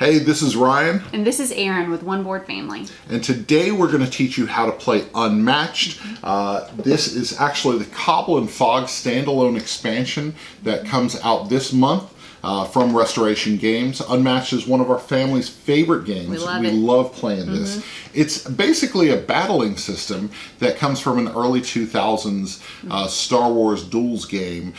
Hey, this is Ryan. And this is Erin with One Board Family. And today we're going to teach you how to play Unmatched. This is actually the Cobble Fog standalone expansion that comes out this month from Restoration Games. Unmatched is one of our family's favorite games. We love playing this. It's basically a battling system that comes from an early 2000s Star Wars Duels game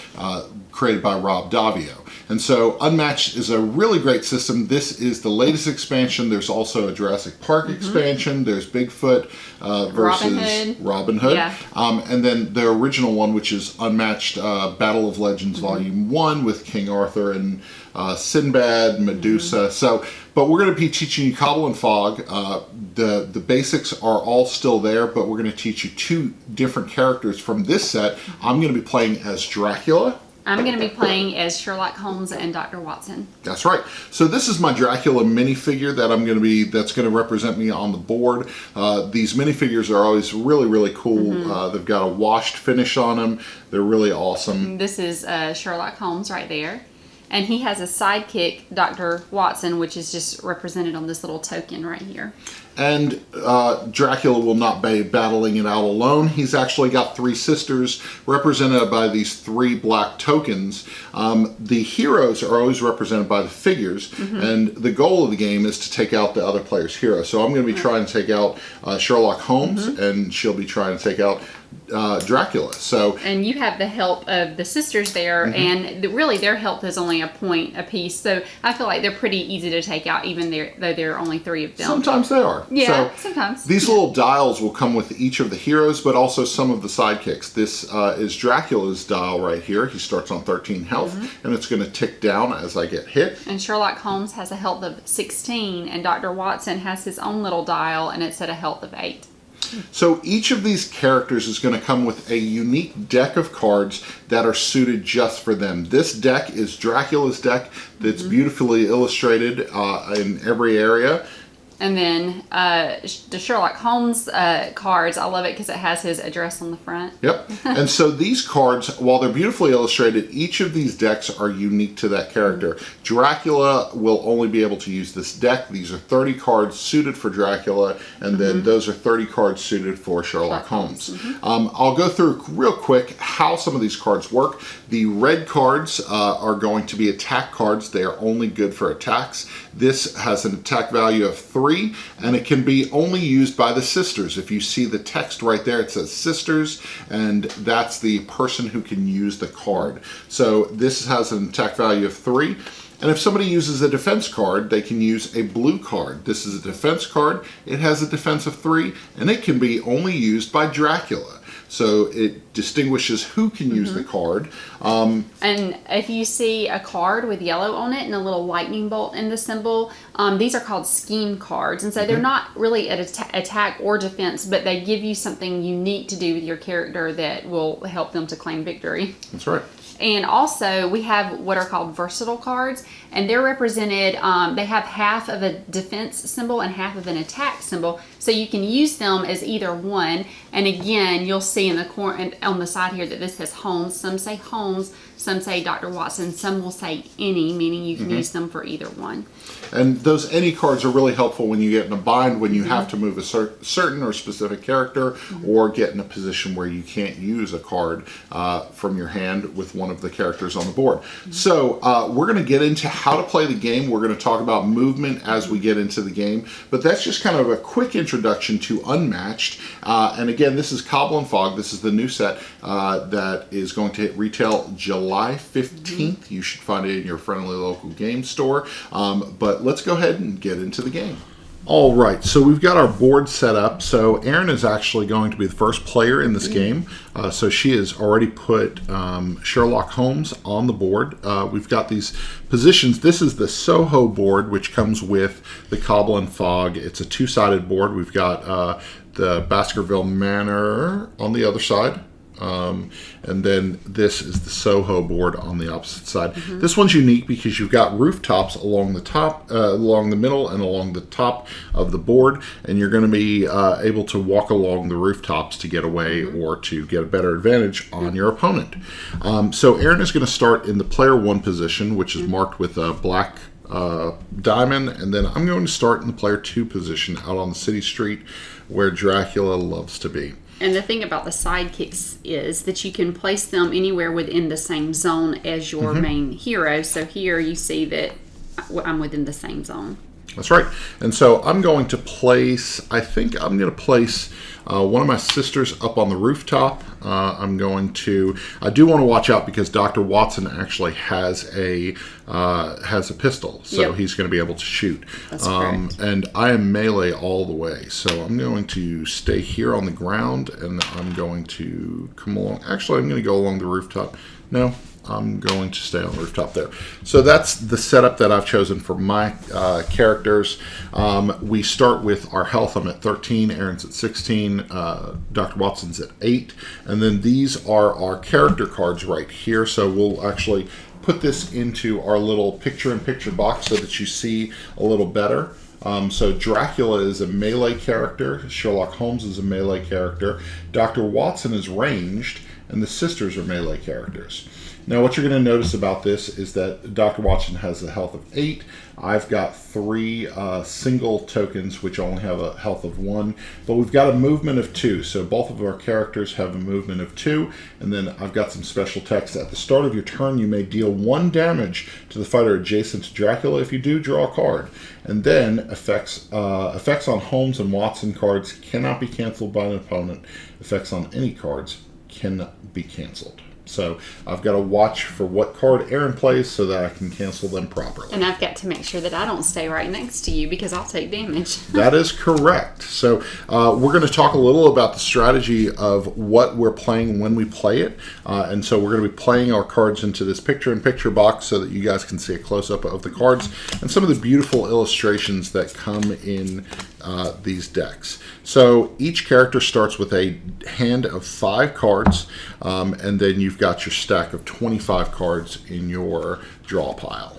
created by Rob Davio. And so Unmatched is a really great system. This is the latest expansion. There's also a Jurassic Park expansion. There's Bigfoot versus Robin Hood. Yeah. And then the original one, which is Unmatched Battle of Legends Volume 1 with King Arthur and Sinbad, Medusa. But we're going to be teaching you Cobble and Fog. The basics are all still there, but we're going to teach you two different characters from this set. I'm going to be playing as Dracula. I'm going to be playing as Sherlock Holmes and Dr. Watson. That's right. So this is my Dracula minifigure that that's going to represent me on the board. These minifigures are always really, really cool. They've got a washed finish on them. They're really awesome. This is Sherlock Holmes right there. And he has a sidekick, Dr. Watson, which is just represented on this little token right here. And Dracula will not be battling it out alone. He's actually got three sisters represented by these three black tokens. The heroes are always represented by the figures, and the goal of the game is to take out the other player's hero. So I'm going to be trying to take out Sherlock Holmes, and she'll be trying to take out Dracula. And you have the help of the sisters there, and really their health is only a point apiece. So I feel like they're pretty easy to take out, even though there are only three of them. Sometimes they are. Yeah, sometimes. These little dials will come with each of the heroes, but also some of the sidekicks. This is Dracula's dial right here. He starts on 13 health, and it's going to tick down as I get hit. And Sherlock Holmes has a health of 16, and Dr. Watson has his own little dial, and it's at a health of 8. So each of these characters is going to come with a unique deck of cards that are suited just for them. This deck is Dracula's deck that's beautifully illustrated in every area. And then the Sherlock Holmes cards, I love it because it has his address on the front. Yep. And so these cards, while they're beautifully illustrated, each of these decks are unique to that character. Dracula will only be able to use this deck. These are 30 cards suited for Dracula, and then those are 30 cards suited for Sherlock Holmes. I'll go through real quick how some of these cards work. The red cards are going to be attack cards. They are only good for attacks. This has an attack value of 3. And it can be only used by the sisters. If you see the text right there, it says sisters, and that's the person who can use the card. So this has an attack value of 3. And if somebody uses a defense card, they can use a blue card. This is a defense card. It has a defense of 3, and it can be only used by Dracula. So it distinguishes who can use the card. And if you see a card with yellow on it and a little lightning bolt in the symbol, these are called scheme cards. And so they're not really an attack or defense, but they give you something unique to do with your character that will help them to claim victory. That's right. And also, we have what are called versatile cards, and they're represented, they have half of a defense symbol and half of an attack symbol, so you can use them as either one. And again, you'll see in the corner on the side here that this says Holmes. Some say Holmes, some say Dr. Watson, some will say any, meaning you can use them for either one. And those any cards are really helpful when you get in a bind, when you have to move a certain or specific character, or get in a position where you can't use a card from your hand with one of the characters on the board. So we're going to get into how to play the game. We're going to talk about movement as we get into the game, but that's just kind of a quick introduction to Unmatched. And again, this is Cobble and Fog. This is the new set that is going to retail July 15th. You should find it in your friendly local game store. But let's go ahead and get into the game. All right, so we've got our board set up. So Erin is actually going to be the first player in this game. So she has already put Sherlock Holmes on the board. We've got these positions. This is the Soho board, which comes with the Cobble and Fog. It's a two-sided board. We've got the Baskerville Manor on the other side. And then this is the Soho board on the opposite side. This one's unique because you've got rooftops along the top, along the middle, and along the top of the board, and you're going to be able to walk along the rooftops to get away or to get a better advantage on your opponent. So Erin is going to start in the player 1 position, which is marked with a black diamond, and then I'm going to start in the player 2 position out on the city street where Dracula loves to be. And the thing about the sidekicks is that you can place them anywhere within the same zone as your main hero. So here you see that I'm within the same zone. That's right. And so I'm going to place, I think I'm going to place one of my sisters up on the rooftop. I do want to watch out because Dr. Watson actually has a pistol. So he's going to be able to shoot. That's correct. And I am melee all the way. So I'm going to stay here on the ground and I'm going to come along. Actually, I'm going to go along the rooftop. No, I'm going to stay on the rooftop there. So that's the setup that I've chosen for my characters. We start with our health. I'm at 13, Erin's at 16, Dr. Watson's at 8. And then these are our character cards right here. So we'll actually put this into our little picture-in-picture box so that you see a little better. So Dracula is a melee character. Sherlock Holmes is a melee character. Dr. Watson is ranged. And the sisters are melee characters. Now, what you're going to notice about this is that Dr. Watson has a health of 8. I've got 3 single tokens, which only have a health of 1. But we've got a movement of 2. So both of our characters have a movement of 2. And then I've got some special text. At the start of your turn, you may deal 1 damage to the fighter adjacent to Dracula. If you do, draw a card. And then effects on Holmes and Watson cards cannot be canceled by an opponent. Effects on any cards can be canceled. So I've got to watch for what card Erin plays so that I can cancel them properly. And I've got to make sure that I don't stay right next to you because I'll take damage. That is correct. So we're going to talk a little about the strategy of what we're playing when we play it. And so we're going to be playing our cards into this picture-in-picture box so that you guys can see a close-up of the cards and some of the beautiful illustrations that come in these decks. So each character starts with a hand of 5 cards, and then you've got your stack of 25 cards in your draw pile.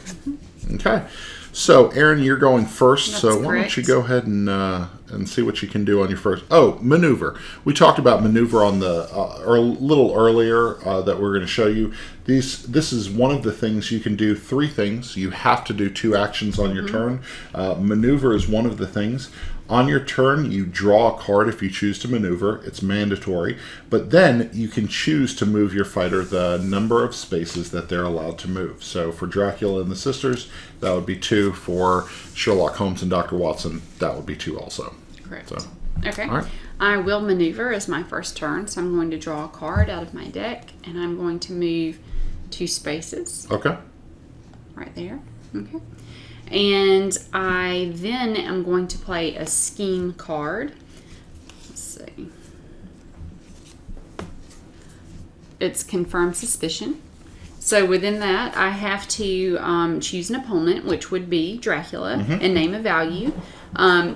Okay, so Erin, you're going first. That's so why don't you go ahead and see what you can do on your first. Oh, maneuver. We talked about maneuver on the or a little earlier that we're going to show you. This is one of the things you can do. 3 things. You have to do 2 actions on your turn. Maneuver is one of the things. On your turn, you draw a card if you choose to maneuver. It's mandatory. But then you can choose to move your fighter the number of spaces that they're allowed to move. So for Dracula and the sisters, that would be 2. For Sherlock Holmes and Dr. Watson, that would be 2 also. Correct. So, okay. all right. I will maneuver as my first turn. So I'm going to draw a card out of my deck. And I'm going to move 2 spaces. Okay. Right there. Okay. And I then am going to play a scheme card. Let's see. It's confirmed suspicion. So within that, I have to choose an opponent, which would be Dracula, and name a value.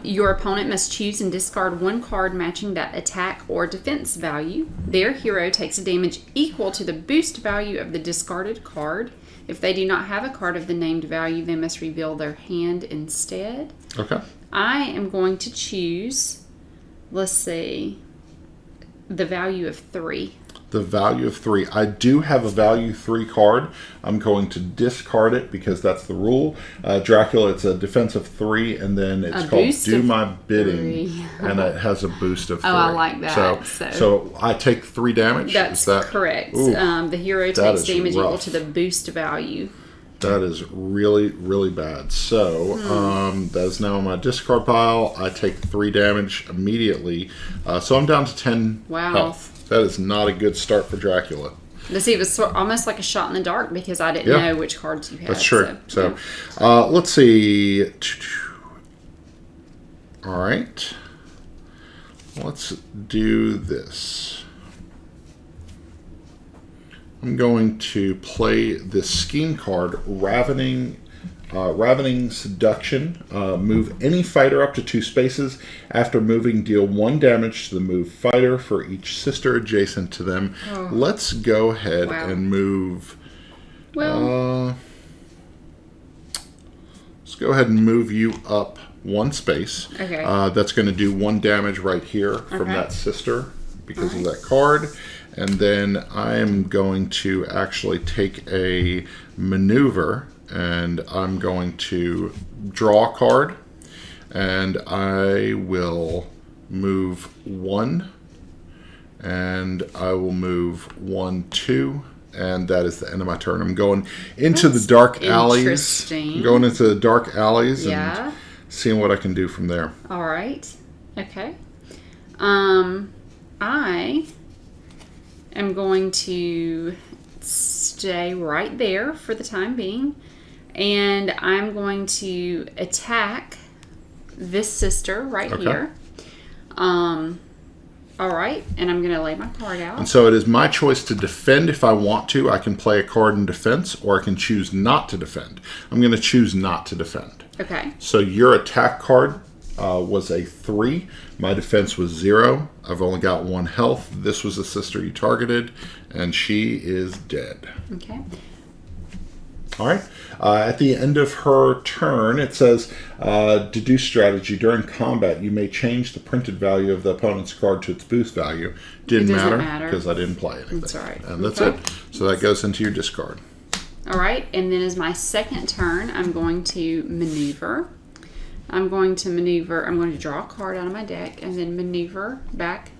Your opponent must choose and discard 1 card matching that attack or defense value. Their hero takes a damage equal to the boost value of the discarded card. If they do not have a card of the named value, they must reveal their hand instead. Okay. I am going to choose, let's see, the value of 3. The value of 3. I do have a value 3 card. I'm going to discard it because that's the rule. Dracula, it's a defense of 3, and then it's called Do My Bidding, and it has a boost of 3. Oh, I like that. So I take 3 damage? That's correct. Ooh, the hero takes damage rough. equal to the boost value. That is really, really bad. So that is now in my discard pile. I take 3 damage immediately. So I'm down to 10 health. That is not a good start for Dracula. See, it was almost like a shot in the dark because I didn't know which cards you had. That's true. So let's see. All right. Let's do this. I'm going to play this scheme card, Ravening Seduction. Move any fighter up to 2 spaces. After moving, deal 1 damage to the moved fighter for each sister adjacent to them. Oh. Let's go ahead and move. Well, let's go ahead and move you up 1 space. Okay. That's going to do 1 damage right here from that sister because of that card. And then I am going to actually take a maneuver and I'm going to draw a card, and I will move 1, and I will move 1, 2, and that is the end of my turn. I'm going into the dark alleys. Interesting. I'm going into the dark alleys Yeah. and seeing what I can do from there. All right. Okay. I am going to stay right there for the time being, and I'm going to attack this sister right Okay. here. All right, and I'm going to lay my card out. And so it is my choice to defend if I want to. I can play a card in defense, or I can choose not to defend. I'm going to choose not to defend. Okay. So your attack card was a 3. My defense was 0. I've only got 1 health. This was a sister you targeted, and she is dead. Okay. All right. At the end of her turn, it says, deduce strategy. During combat, you may change the printed value of the opponent's card to its boost value. Didn't doesn't matter matter. because I didn't play anything. That's right. And that's Okay. it. So that goes into your discard. All right, and then as my second turn, I'm going to maneuver. I'm going to draw a card out of my deck and then maneuver back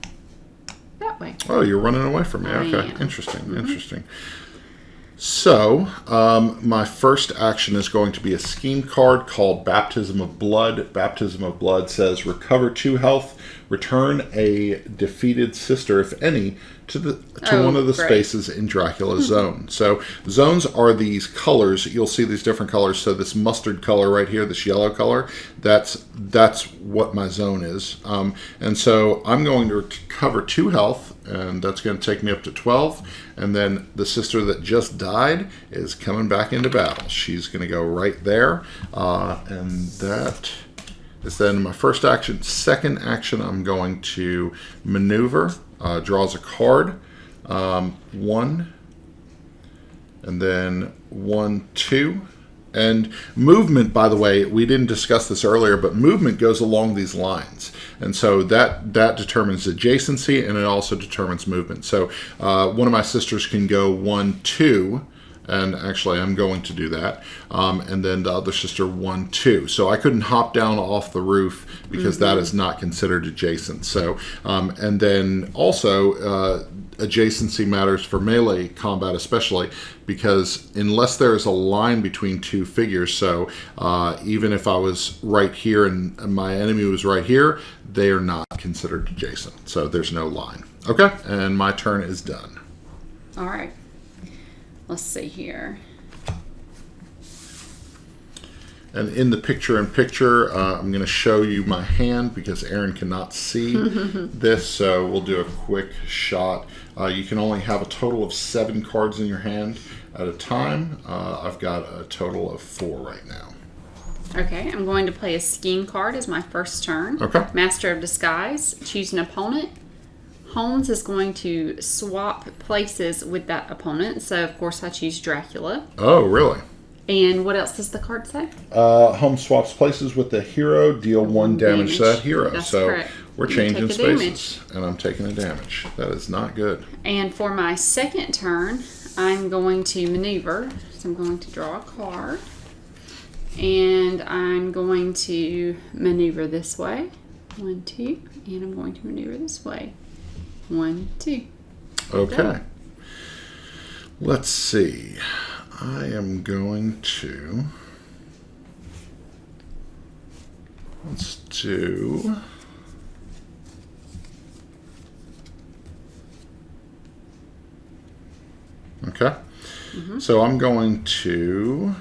that way. Oh, you're running away from me. I Okay. am. Interesting. Interesting. So, my first action is going to be a scheme card called Baptism of Blood. Baptism of Blood says recover 2 health, return a defeated sister, if any, to one of the great. spaces in Dracula's zone. So, zones are these colors. You'll see these different colors. So, this mustard color right here, this yellow color, that's what my zone is. And so, I'm going to recover 2 health, and that's going to take me up to 12. And then the sister that just died is coming back into battle. She's going to go right there. And that is then my first action. Second action, I'm going to maneuver. Draws a card. 1. And then 1, 2. And movement, by the way, we didn't discuss this earlier, but movement goes along these lines. And so that determines adjacency, and it also determines movement. So one of my sisters can go 1, 2, and actually I'm going to do that. And then the other sister 1, 2. So I couldn't hop down off the roof because that is not considered adjacent. So and then also adjacency matters for melee combat, especially because unless there is a line between 2 figures, so even if I was right here and my enemy was right here, they are not considered adjacent. So there's no line. Okay, and my turn is done. All right. Let's see here. And in the picture-in-picture, I'm going to show you my hand because Erin cannot see this, so we'll do a quick shot. You can only have a total of 7 cards in your hand at a time. I've got a total of 4 right now. Okay, I'm going to play a scheme card as my first turn. Okay. Master of Disguise. Choose an opponent. Holmes is going to swap places with that opponent. So, of course, I choose Dracula. Oh, really? And what else does the card say? Holmes swaps places with the hero, deal 1 damage to that hero. That's so correct. we're You changing take the spaces, and I'm taking a damage. That is not good. And for my second turn, I'm going to maneuver. So I'm going to draw a card. And I'm going to maneuver this way. 1, 2. And I'm going to maneuver this way. 1, 2. Okay. Done. Let's see. I am going to... Let's do... Okay. So I'm going to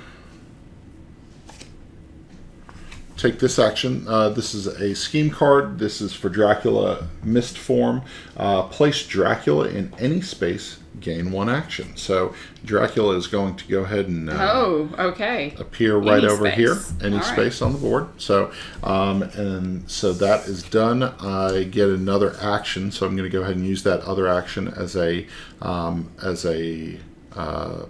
take this action. This is a scheme card. This is for Dracula Mist form. Place Dracula in any space, gain 1 action. So Dracula is going to go ahead and okay. appear right Any over space. here, any All right. space on the board. So and so that is done. I get another action, so I'm going to go ahead and use that other action as a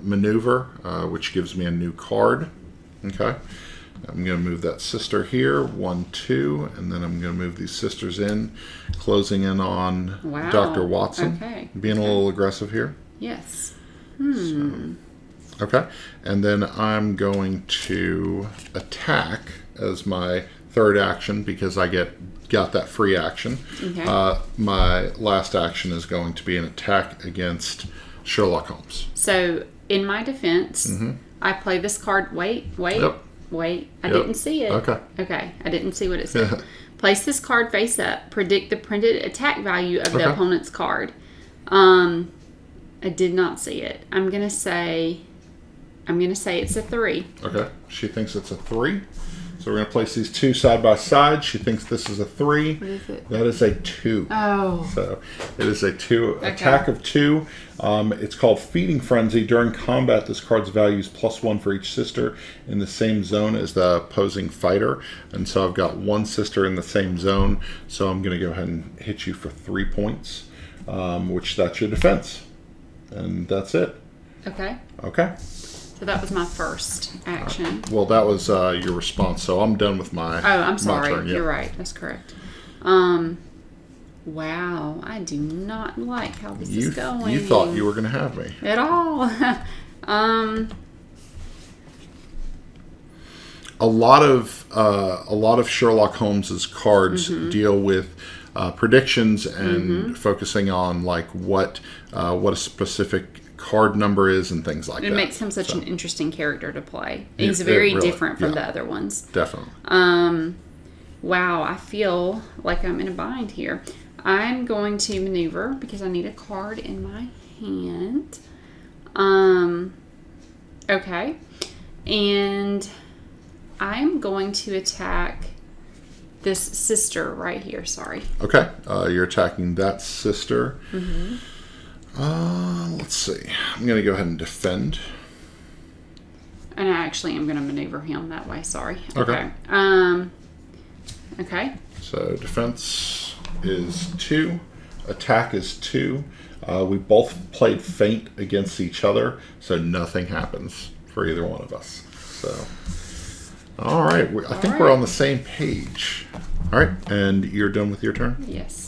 maneuver, which gives me a new card. Okay. I'm going to move that sister here, 1, 2, and then I'm going to move these sisters in, closing in on Wow. Dr. Watson. Okay. Being a little aggressive here. Yes. So, Okay. And then I'm going to attack as my third action because I got that free action. Okay. My last action is going to be an attack against Sherlock Holmes. So, in my defense, I play this card. Wait. Yep. I didn't see it. Okay. I didn't see what it said. Place this card face up. Predict the printed attack value of the opponent's card. I did not see it. I'm gonna say it's a 3. Okay. She thinks it's a 3. So we're going to place these two side by side. She thinks this is a 3. What is it? That is a 2. Oh. So it is a 2. Attack of 2. It's called Feeding Frenzy. During combat, this card's value is +1 for each sister in the same zone as the opposing fighter. And so I've got one sister in the same zone. So I'm going to go ahead and hit you for 3 points, which that's your defense. And that's it. Okay. Okay. So that was my first action. Well, that was your response. So I'm done with my. Oh, I'm sorry. Turn. You're right. That's correct. Wow. I do not like how this is going. You thought you were going to have me at all. A lot of Sherlock Holmes's cards deal with predictions and focusing on like what a specific card number is and things like that. It makes him such an interesting character to play. He's very different from the other ones. Definitely. Wow, I feel like I'm in a bind here. I'm going to maneuver because I need a card in my hand. Okay. And I'm going to attack this sister right here. Sorry. Okay. You're attacking that sister. Let's see. I'm going to go ahead and defend. And I actually am going to maneuver him that way. Sorry. Okay. Okay. So defense is 2. Attack is 2. We both played feint against each other, so nothing happens for either one of us. So, all right. I think we're on the same page. All right. And you're done with your turn? Yes.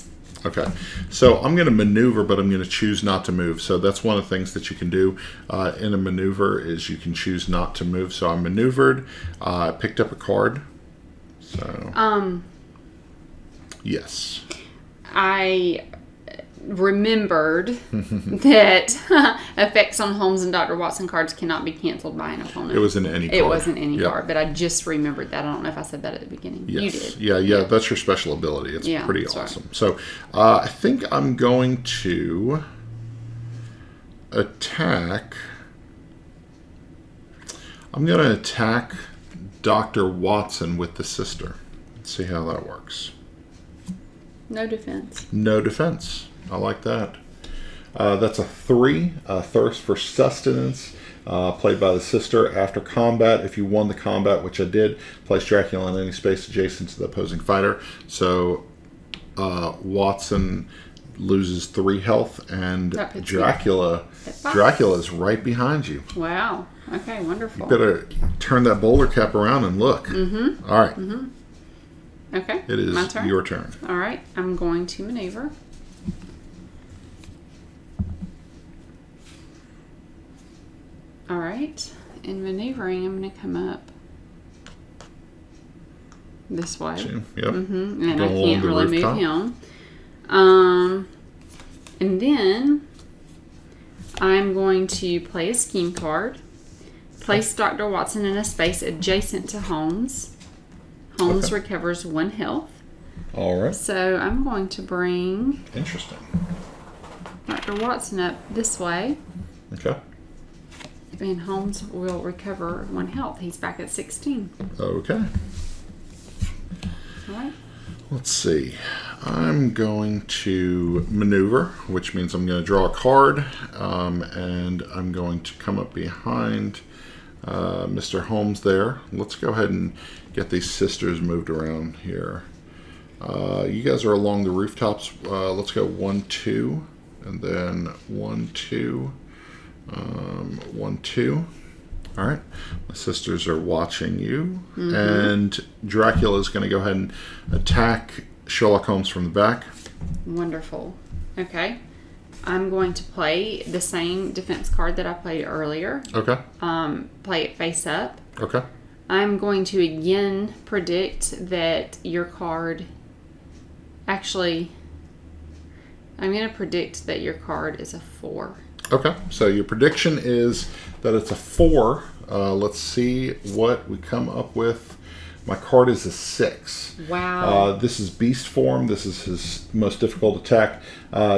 Okay, so I'm going to maneuver, but I'm going to choose not to move. So that's one of the things that you can do in a maneuver is you can choose not to move. So I maneuvered, I picked up a card. So yes, I remembered that effects on Holmes and Dr. Watson cards cannot be canceled by an opponent. It wasn't any card. It wasn't any card, but I just remembered that. I don't know if I said that at the beginning. Yes. You did. Yeah, that's your special ability. It's pretty awesome. Right. So I think I'm going to attack. I'm going to attack Dr. Watson with the sister. Let's see how that works. No defense. No defense. I like that. That's a 3. Thirst for sustenance. Played by the sister. After combat, if you won the combat, which I did, place Dracula in any space adjacent to the opposing fighter. So Watson loses 3 health, and Dracula is right behind you. Wow. Okay, wonderful. You better turn that bowler cap around and look. All right. Okay. It is my turn? your turn. All right. I'm going to maneuver. All right. In maneuvering, I'm going to come up this way. Yep. And I can't really move him. And then I'm going to play a scheme card. Place Dr. Watson in a space adjacent to Holmes. Holmes recovers 1 health. All right. So I'm going to bring Dr. Watson up this way. Okay. And Holmes will recover 1 health. He's back at 16. Okay. All right. Let's see. I'm going to maneuver, which means I'm going to draw a card, and I'm going to come up behind Mr. Holmes there. Let's go ahead and get these sisters moved around here. You guys are along the rooftops. Let's go 1, 2, and then 1, 2, 1, 2. All right. My sisters are watching you. And Dracula is going to go ahead and attack Sherlock Holmes from the back. Wonderful. Okay. I'm going to play the same defense card that I played earlier. Okay. Play it face up. Okay. I'm going to again predict that your card... Actually, I'm going to predict that your card is a 4. Okay. So your prediction is that it's a 4. Let's see what we come up with. My card is a 6. Wow. This is beast form. This is his most difficult attack.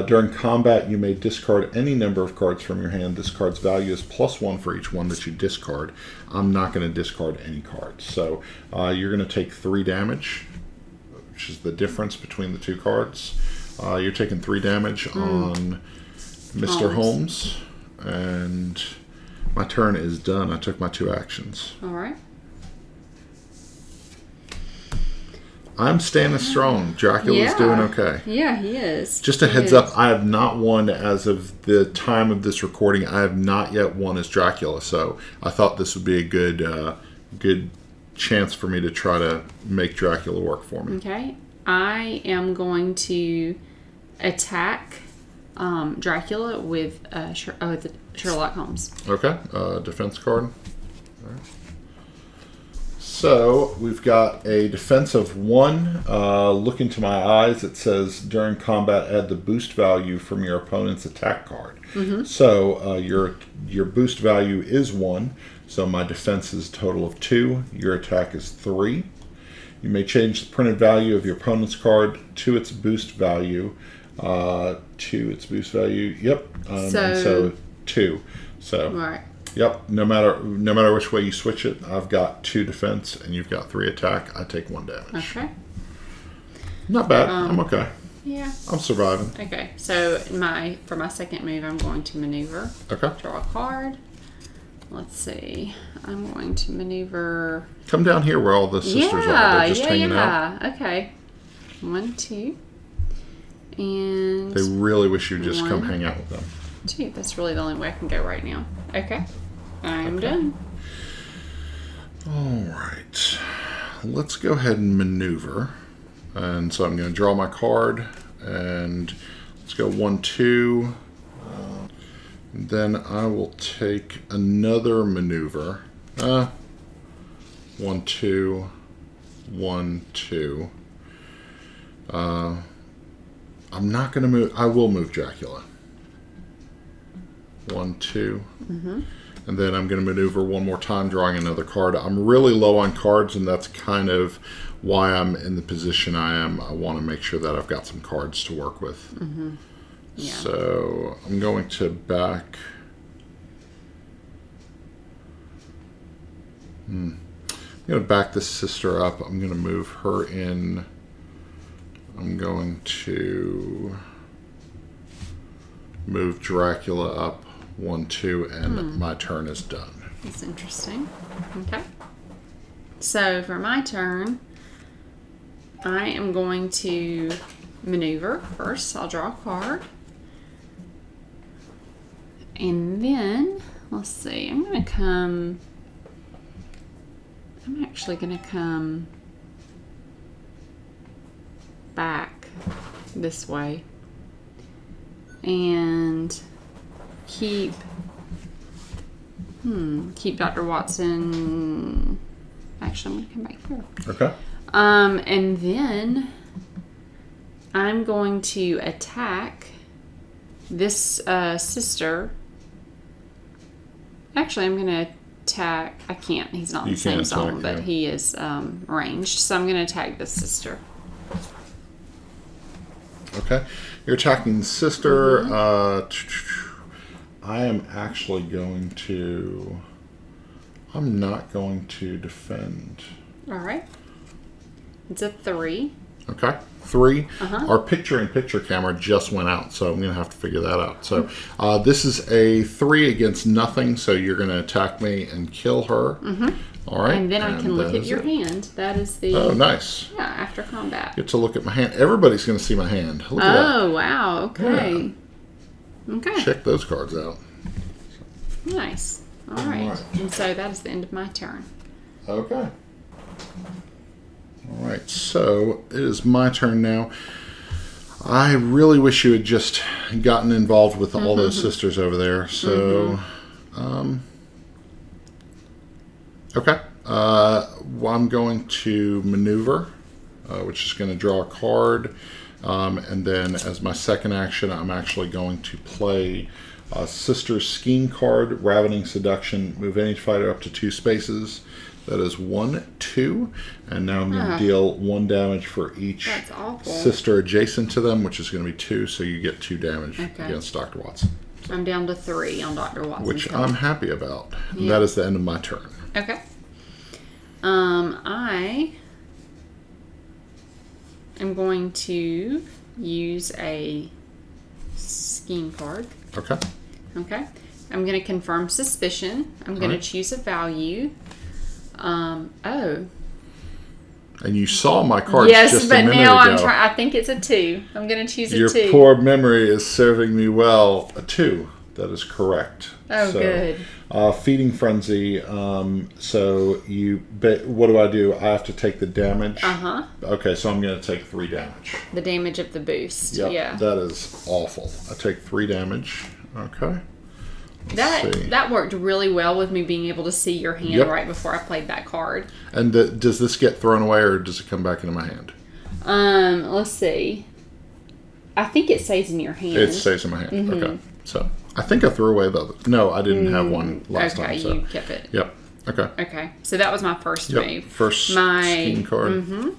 During combat, you may discard any number of cards from your hand. This card's value is +1 for each one that you discard. I'm not going to discard any cards. So you're going to take 3 damage, which is the difference between the 2 cards. You're taking 3 damage on Mr. Holmes. And my turn is done. I took my 2 actions. All right. I'm standing strong. Dracula's doing okay. Yeah, he is. Just a heads up, I have not won as of the time of this recording. I have not yet won as Dracula, so I thought this would be a good chance for me to try to make Dracula work for me. Okay. I am going to attack Dracula with Sherlock Holmes. Okay, defense card. All right. So we've got a defense of 1. Look into my eyes. It says during combat, add the boost value from your opponent's attack card. Mm-hmm. So your boost value is 1. So my defense is a total of 2. Your attack is 3. You may change the printed value of your opponent's card to its boost value. Yep. So 2. So. All right. Yep. No matter which way you switch it, I've got 2 defense and you've got 3 attack. I take 1 damage. Okay. Not bad. I'm okay. Yeah. I'm surviving. Okay. So for my second move, I'm going to maneuver. Okay. Draw a card. Let's see. I'm going to maneuver. Come down here where all the sisters are. They're just hanging out. Okay. 1, 2. And They really wish you'd just 1, come hang out with them. 2. That's really the only way I can go right now. Okay. I'm done. All right. Let's go ahead and maneuver. And so I'm going to draw my card. And let's go 1, 2. Then I will take another maneuver. 1, 2. 1, 2. I'm not going to move. I will move Dracula. 1, 2. Mm-hmm. And then I'm going to maneuver one more time, drawing another card. I'm really low on cards, and that's kind of why I'm in the position I am. I want to make sure that I've got some cards to work with. Mm-hmm. Yeah. So I'm going to back. I'm going to back this sister up. I'm going to move her in. I'm going to move Dracula up 1, 2, and my turn is done. That's interesting. Okay. So for my turn, I am going to maneuver first. I'll draw a card. And then, let's see, I'm actually going to come back this way and keep Dr. Watson. Actually, I'm going to come back here. Okay. And then I'm going to attack this sister. Actually, I'm going to attack. I can't. He's not in the same zone, but he is ranged. So I'm going to attack this sister. Okay. You're attacking the sister. I am actually going to... I'm not going to defend. All right. It's a 3. Okay. 3. Our picture-in-picture camera just went out, so I'm going to have to figure that out. So this is a 3 against nothing, so you're going to attack me and kill her. All right. And then I can look at your hand. That is the... Oh, nice. Yeah, after combat. Get to look at my hand. Everybody's going to see my hand. Look at that. Oh, wow. Okay. Yeah. Okay. Check those cards out. Nice. All right. And so that is the end of my turn. Okay. All right. So it is my turn now. I really wish you had just gotten involved with all those sisters over there. So, okay. Well, I'm going to maneuver, which is going to draw a card. And then as my second action, I'm actually going to play Sister's Scheme card, Ravening Seduction. Move any fighter up to 2 spaces. That is 1, 2. And now I'm going to deal 1 damage for each sister adjacent to them, which is going to be 2. So you get 2 damage against Dr. Watson. I'm down to 3 on Dr. Watson. Which I'm happy about. And that is the end of my turn. Okay. I am going to use a Scheme card. Okay. Okay. I'm going to confirm suspicion. I'm going to choose a value. Oh. And you saw my cards just a minute ago. Yes, but now I think it's a 2. I'm going to choose a 2. Your poor memory is serving me well. A 2. That is correct. Oh, good. Feeding Frenzy. So what do I do? I have to take the damage? Uh-huh. Okay, so I'm going to take 3 damage. The damage of the boost. Yep, yeah. That is awful. I take 3 damage. Okay. That worked really well with me being able to see your hand right before I played that card. And does this get thrown away or does it come back into my hand? Let's see. I think it stays in your hand. It stays in my hand. Okay. So I think I threw away the other. No, I didn't have one last time. Okay, So. you kept it. Yep. Okay. Okay. So that was my first move. First Scheme card.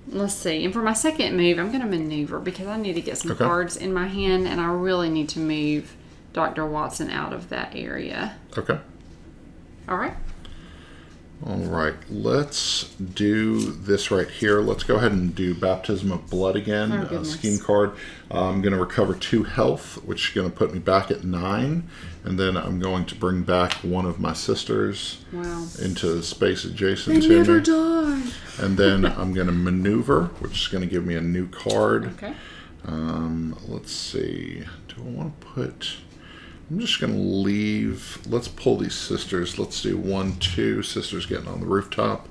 Let's see. And for my second move, I'm going to maneuver because I need to get some cards in my hand, and I really need to move Dr. Watson out of that area. Okay. All right. All right. Let's do this right here. Let's go ahead and do Baptism of Blood again. Scheme card. I'm going to recover 2 health, which is going to put me back at 9. And then I'm going to bring back one of my sisters into space adjacent to me. They never die. And then I'm going to maneuver, which is going to give me a new card. Okay. Let's see. Do I want to put... I'm just going to leave. Let's pull these sisters. Let's do 1, 2. Sisters getting on the rooftop.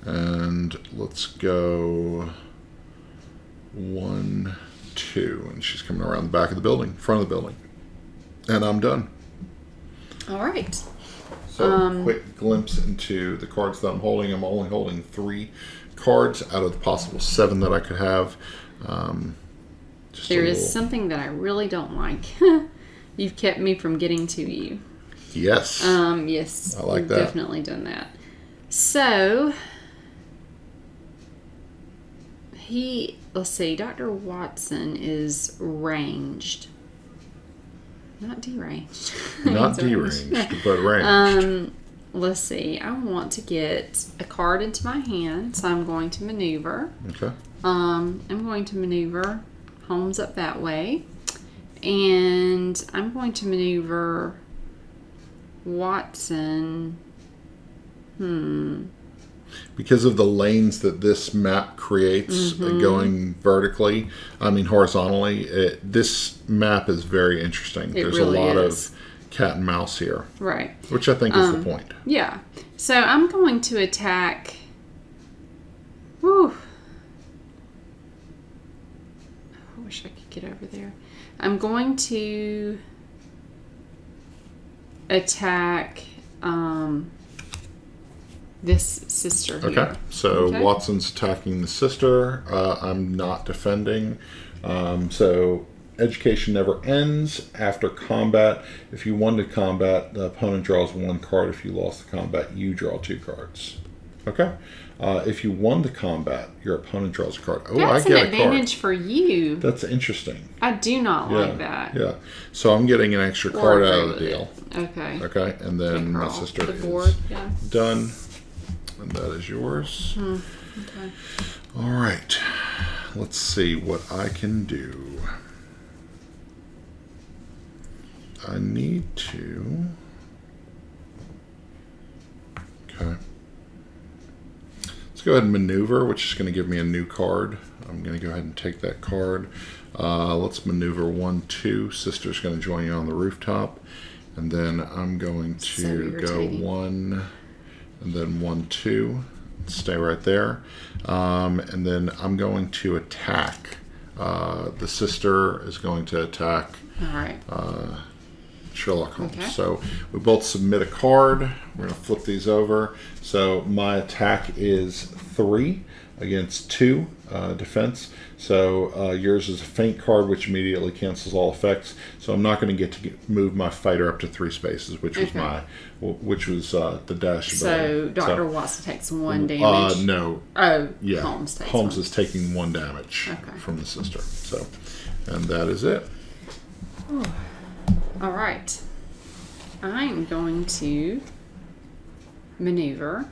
And let's go 1, 2. And she's coming around the back of the building, front of the building. And I'm done. All right. So, quick glimpse into the cards that I'm holding. I'm only holding 3 cards out of the possible 7 that I could have. There is something that I really don't like. You've kept me from getting to you. Yes. Yes. I like that. Definitely done that. So, let's see, Dr. Watson is ranged. Not deranged. Not deranged, but ranged. Let's see. I want to get a card into my hand, so I'm going to maneuver. Okay. I'm going to maneuver Holmes up that way. And I'm going to maneuver Watson. Because of the lanes that this map creates, going vertically, horizontally, this map is very interesting. There's really a lot of cat and mouse here. Right. Which I think is the point. Yeah. So I'm going to attack. Whew. I wish I could get over there. I'm going to attack this sister here. Okay. So Watson's attacking the sister. I'm not defending. So education never ends after combat. If you won the combat, the opponent draws 1 card. If you lost the combat, you draw 2 cards. Okay. If you won the combat, your opponent draws a card. Oh, that's I get an advantage for you. That's interesting. I do not like that. Yeah. So I'm getting an extra card out of the deal. Okay. Okay. And then my sister is done. And that is yours. Okay. All right. Let's see what I can do. I need to... Okay. Let's go ahead and maneuver, which is going to give me a new card. I'm going to go ahead and take that card. Let's maneuver 1, 2. Sister's going to join you on the rooftop. And then I'm going to go 1, and then 1, 2. stay right there. And then I'm going to attack. The sister is going to attack All right. Sherlock Holmes. Okay. So we both submit a card. We're going to flip these over. So my attack is 3 against 2 defense. So yours is a feint card, which immediately cancels all effects. So I'm not going to move my fighter up to 3 spaces, which was the dash ability. So Dr. Watson takes 1 damage. No. Oh, Yeah. Holmes is taking 1 damage from the sister. So, and that is it. All right. I'm going to maneuver.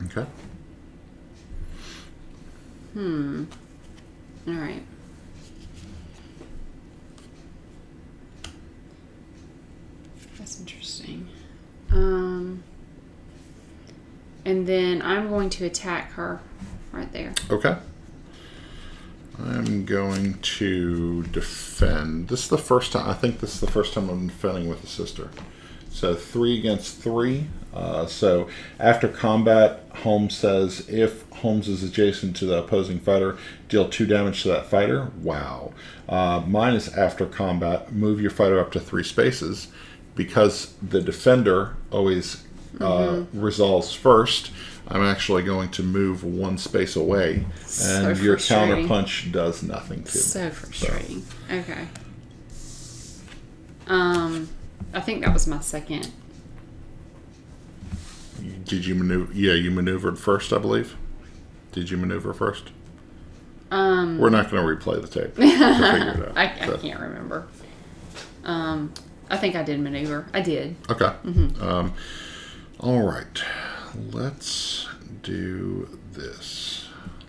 Okay. All right. That's interesting. And then I'm going to attack her right there. Okay. I'm going to defend. This is the first time. I think this is the first time I'm defending with a sister. So 3 against 3. So after combat, Holmes says if Holmes is adjacent to the opposing fighter, deal 2 damage to that fighter. Wow. Mine is after combat. Move your fighter up to 3 spaces. Because the defender always resolves first, I'm actually going to move 1 space away, and your counter punch does nothing to me. So frustrating. So. Okay. I think that was my second. Did you maneuver? Yeah, you maneuvered first, I believe. Did you maneuver first? We're not going to replay the tape to figure it out. I can't remember. I think I did maneuver. I did. Okay. All right. Let's do this.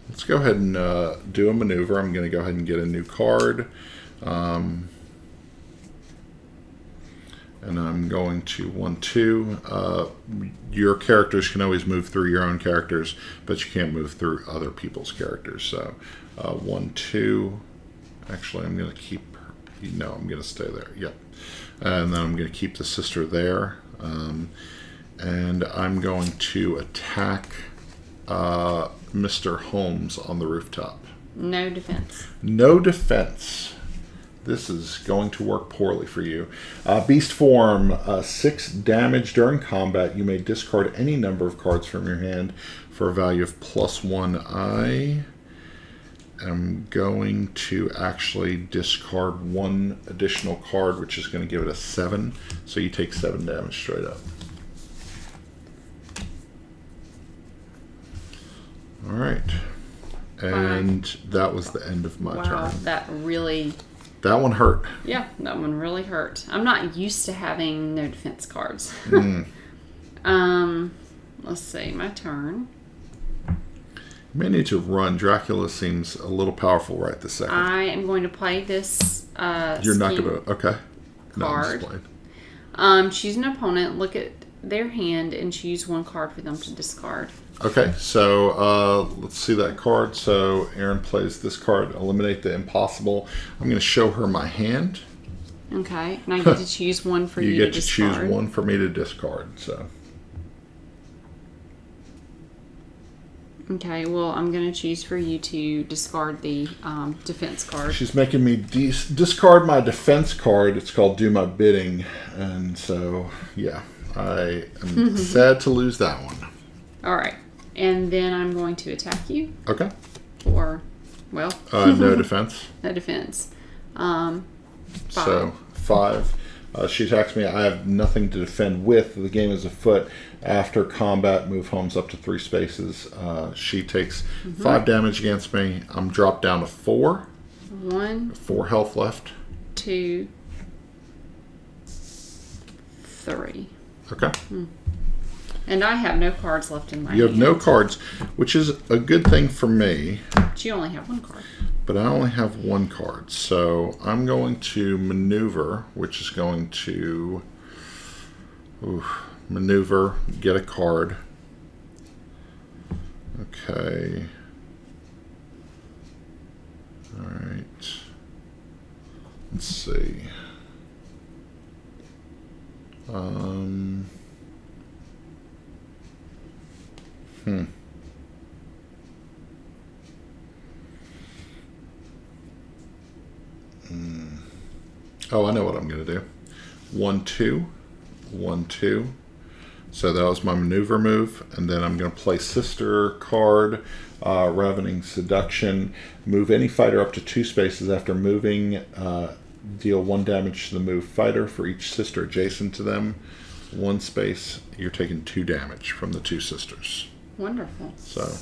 Let's go ahead and do a maneuver. I'm going to go ahead and get a new card. And I'm going to 1-2. Your characters can always move through your own characters, but you can't move through other people's characters. So 1-2. Actually, I'm going to keep her. No, I'm going to stay there. Yep. And then I'm going to keep the sister there. And I'm going to attack Mr. Holmes on the rooftop. No defense. No defense. This is going to work poorly for you. Beast form, 6 damage during combat. You may discard any number of cards from your hand for a value of +1. I am going to actually discard 1 additional card, which is going to give it a 7. So you take 7 damage straight up. All right. And that was the end of my turn. That one hurt. Yeah, that one really hurt. I'm not used to having no defense cards. Let's see, my turn. You may need to run. Dracula seems a little powerful right this second. I am going to play this You're not going to... Okay. Card. Choose an opponent, look at their hand, and choose 1 card for them to discard. Okay, so let's see that card. So Erin plays this card, eliminate the impossible. I'm going to show her my hand. Okay, and I get to choose 1 for you to discard. You get to choose 1 for me to discard. So. Okay, well, I'm going to choose for you to discard the defense card. She's making me discard my defense card. It's called Do My Bidding. And so, yeah, I am sad to lose that one. All right. And then I'm going to attack you. Okay. Or, well. No defense. No defense. 5. So, 5. She attacks me. I have nothing to defend with. The game is afoot. After combat, move Holmes up to 3 spaces. She takes 5 damage against me. I'm dropped down to 4. 1. 4 health left. 2. 3. Okay. And I have no cards left in my hand. You have no cards, which is a good thing for me. But you only have 1 card. But I only have 1 card. So I'm going to maneuver, which is going to maneuver, get a card. Okay. All right. Let's see. Oh, I know what I'm going to do. 1, 2, 1, 2. So that was my maneuver move, and then I'm going to play sister card, Ravening Seduction. Move any fighter up to 2 spaces after moving. Deal 1 damage to the moved fighter for each sister adjacent to them. 1 space, you're taking 2 damage from the 2 sisters. Wonderful. So,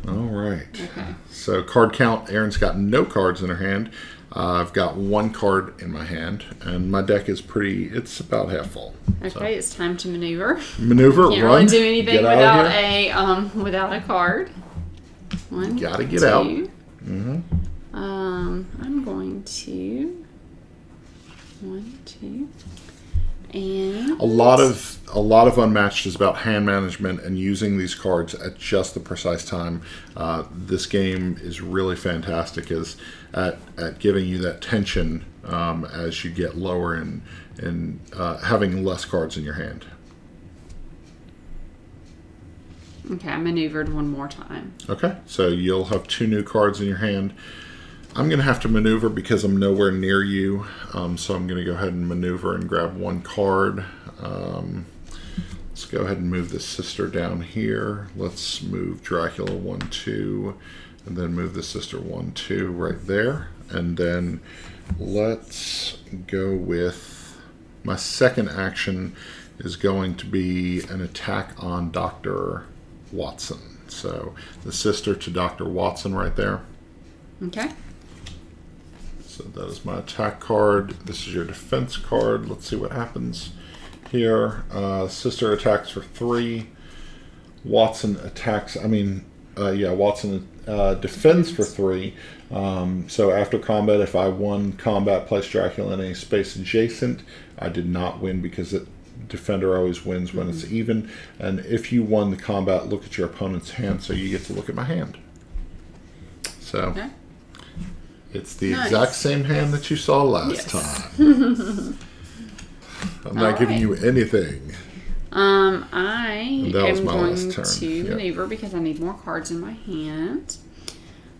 all right. Okay. So card count, Erin's got no cards in her hand. I've got 1 card in my hand, and my deck is it's about half full. Okay, So. it's time to maneuver. Maneuver, Can't run, really do anything get out without of here. without a card. 1, Gotta get 2. out. Mm-hmm. I'm going to 1, 2, and A lot of Unmatched is about hand management and using these cards at just the precise time. This game is really fantastic at giving you that tension as you get lower and having less cards in your hand. Okay, I maneuvered 1 more time. Okay, so you'll have 2 new cards in your hand. I'm going to have to maneuver because I'm nowhere near you, so I'm going to go ahead and maneuver and grab 1 card. Let's go ahead and move the sister down here. Let's move Dracula 1, 2, and then move the sister 1, 2 right there. And then let's go with my second action is going to be an attack on Dr. Watson. So the sister to Dr. Watson right there. Okay. So that is my attack card. This is your defense card. Let's see what happens here. Sister attacks for 3. Watson attacks. Watson defends for 3. So after combat, if I won combat, place Dracula in any space adjacent. I did not win because defender always wins when it's even. And if you won the combat, look at your opponent's hand. So you get to look at my hand. So. Okay. It's the Nice. exact same hand that you saw last time. I'm not giving you anything. I That was am my going last turn. to Yep. maneuver because I need more cards in my hand.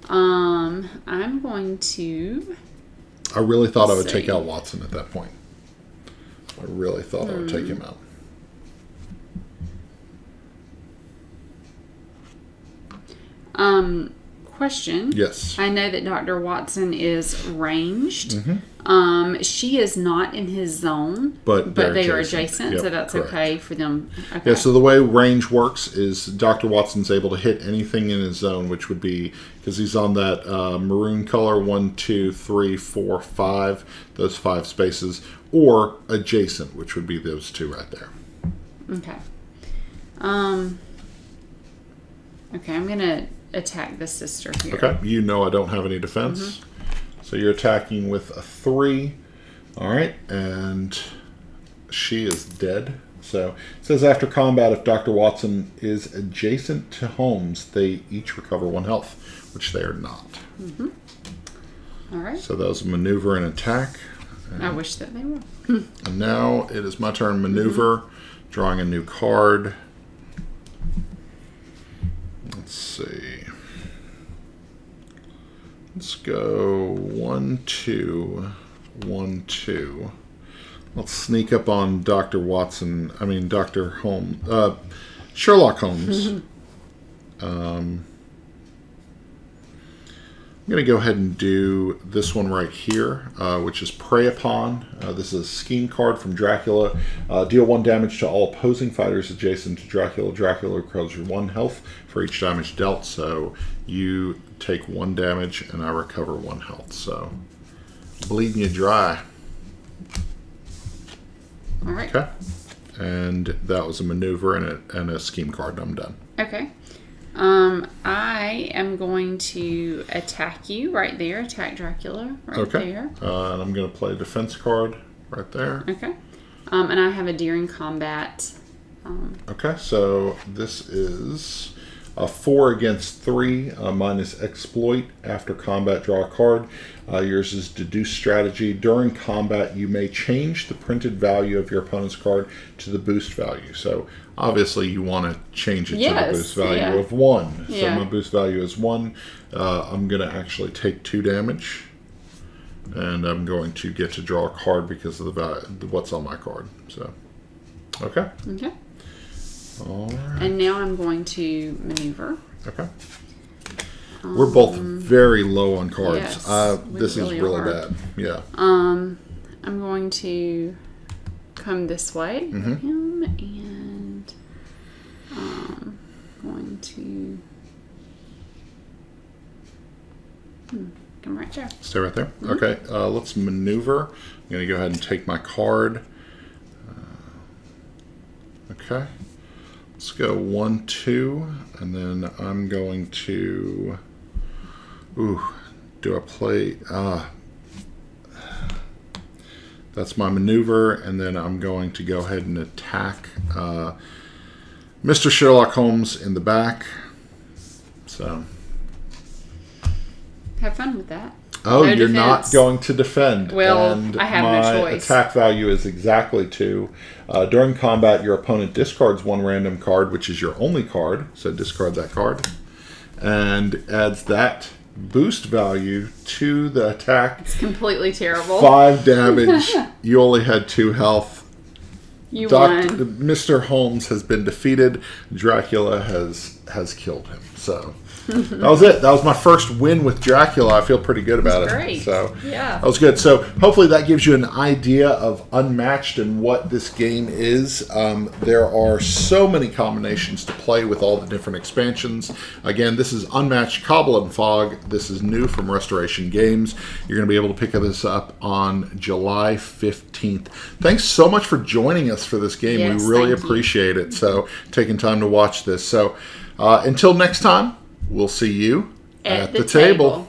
I'm going to. I really thought I would Let's take see. out Watson at that point. I really thought I would take him out. Question. Yes. I know that Dr. Watson is ranged. Mm-hmm. She is not in his zone, But they they're are adjacent. adjacent, Yep, so that's correct. okay for them. Okay. Yeah, so the way range works is Dr. Watson's able to hit anything in his zone, which would be, because he's on that maroon color, 1, 2, 3, 4, 5, those 5 spaces, or adjacent, which would be those 2 right there. Okay. Okay, I'm gonna attack the sister here. Okay, you know I don't have any defense. So you're attacking with a 3. All right, and she is dead. So it says after combat, if Dr. Watson is adjacent to Holmes, they each recover 1 health, which they are not. All right. So that was a maneuver and attack. I wish that they were. And now it is my turn. Maneuver, drawing a new card. Let's see. Let's go 1, 2, 1, 2. Let's sneak up on Dr. Watson. Dr. Holmes. Sherlock Holmes. I'm going to go ahead and do this one right here, which is Prey Upon. This is a scheme card from Dracula. Deal 1 damage to all opposing fighters adjacent to Dracula. Dracula recovers 1 health for each damage dealt. So you take 1 damage and I recover 1 health. So bleeding you dry. All right. Okay. And that was a maneuver and a scheme card. I'm done. Okay. I am going to attack you right there. Attack Dracula right there. And I'm going to play a defense card right there. Okay. And I have a during combat. Okay, so this is a 4 against 3. Mine is exploit. After combat, draw a card. Yours is deduce strategy. During combat, you may change the printed value of your opponent's card to the boost value. So obviously you want to change it to the boost value of 1. So my boost value is 1. I'm going to actually take 2 damage. And I'm going to get to draw a card because of the value, what's on my card. So, okay. Okay. All right. And now I'm going to maneuver. Okay. We're both very low on cards. Yes, This is really bad. Yeah. I'm going to come this way with him, and going to come right there. Stay right there. Okay. Let's maneuver. I'm going to go ahead and take my card. Okay. Let's go 1, 2, and then I'm going to. Ooh, do I play? That's my maneuver, and then I'm going to go ahead and attack Mr. Sherlock Holmes in the back. So. Have fun with that. Oh, No you're defense. not going to defend. Well, and I have my no choice. attack value is exactly 2. During combat, your opponent discards 1 random card, which is your only card. So discard that card. And adds that boost value to the attack. It's completely terrible. 5 damage. You only had 2 health. You won. Mr. Holmes has been defeated. Dracula has killed him. So that was it. That was my first win with Dracula. I feel pretty good about it. Great. So Yeah. that was good. So hopefully that gives you an idea of Unmatched and what this game is. There are so many combinations to play with all the different expansions. Again, this is Unmatched Cobble and Fog. This is new from Restoration Games. You're going to be able to pick this up on July 15th. Thanks so much for joining us for this game. Yes, we really thank you. appreciate it. So taking time to watch this. So until next time, we'll see you at the table.